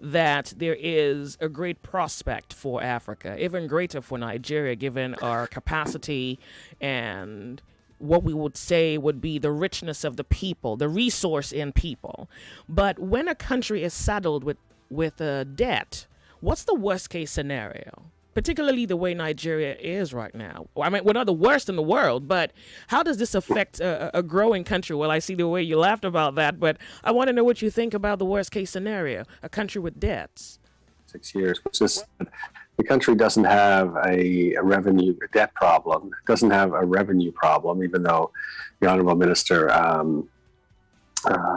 that there is a great prospect for Africa, even greater for Nigeria, given our capacity and what we would say would be the richness of the people, the resource in people. But when a country is saddled with a debt, what's the worst case scenario? Particularly the way Nigeria is right now. I mean, we're not the worst in the world, but how does this affect a growing country? Well, I see the way you laughed about that, but I want to know what you think about the worst case scenario, a country with debts. 6 years. It's just the country doesn't have a revenue a debt problem. It doesn't have a revenue problem, even though the Honourable Minister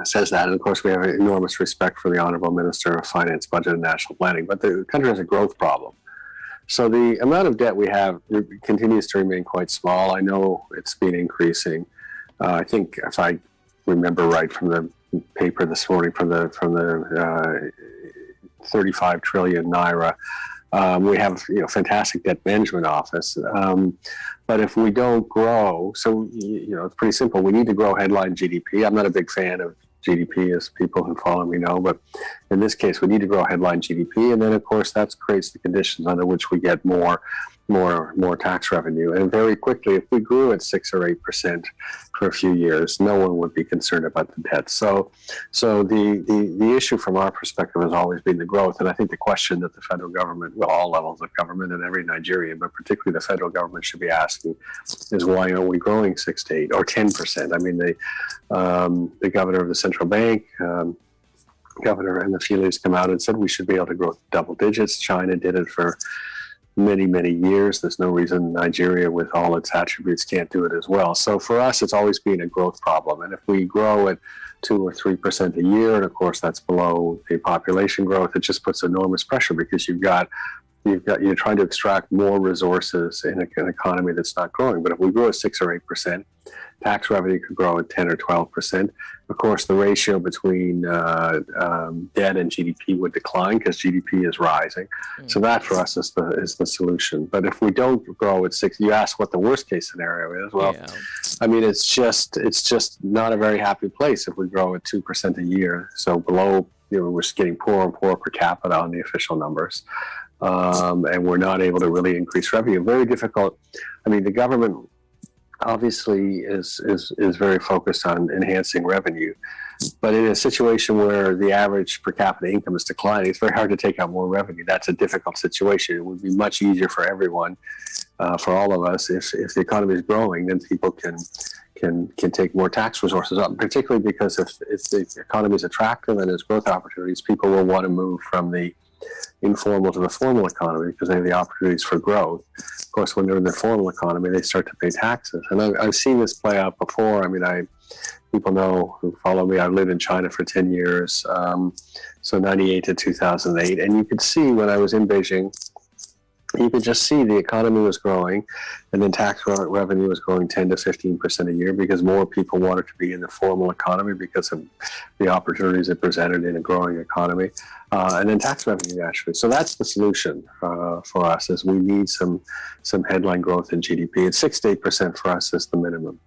says that. And of course, we have enormous respect for the Honourable Minister of Finance, Budget and National Planning. But the country has a growth problem. So the amount of debt we have continues to remain quite small. I know it's been increasing. I think, if I remember right from the paper this morning, from the 35 trillion naira. We have fantastic debt management office, but if we don't grow, so it's pretty simple. We need to grow headline GDP. I'm not a big fan of GDP, as people who follow me know, but in this case, we need to grow headline GDP, and then of course that creates the conditions under which we get more tax revenue. And very quickly, if we grew at 6 or 8% for a few years, no one would be concerned about the debt. So the issue from our perspective has always been the growth. And I think the question that the federal government, well, all levels of government and every Nigerian, but particularly the federal government should be asking is, why aren't we growing 6 to 8 or 10%? I mean, the governor of the central bank, governor and the affiliates come out and said we should be able to grow double digits. China did it for many years. There's no reason Nigeria, with all its attributes, can't do it as well. So for us, it's always been a growth problem. And if we grow at 2 or 3% a year, and of course that's below the population growth, it just puts enormous pressure, because you're trying to extract more resources in an economy that's not growing. But if we grow at 6 or 8%, tax revenue could grow at 10 or 12%. Of course, the ratio between debt and GDP would decline, because GDP is rising. So that for us is the solution. But if we don't grow at 6, you ask what the worst case scenario is. Well, yeah. I mean, it's just not a very happy place if we grow at 2% a year. So below, we're getting poorer and poorer per capita on the official numbers. And we're not able to really increase revenue. Very difficult. I mean, the government obviously is very focused on enhancing revenue, but in a situation where the average per capita income is declining, it's very hard to take out more revenue. That's a difficult situation. It would be much easier for everyone, for all of us, if the economy is growing, then people can take more tax resources up, particularly because if the economy is attractive and there's growth opportunities, people will want to move from the informal to the formal economy because they have the opportunities for growth. Of course, when they're in the formal economy, they start to pay taxes. And I've seen this play out before. I mean, people know who follow me, I've lived in China for 10 years, so 98 to 2008. And you could see when I was in Beijing, you could just see the economy was growing, and then tax revenue was growing 10 to 15% a year, because more people wanted to be in the formal economy because of the opportunities it presented in a growing economy, and then tax revenue naturally. So that's the solution for us, is we need some headline growth in GDP. And 6 to 8% for us is the minimum.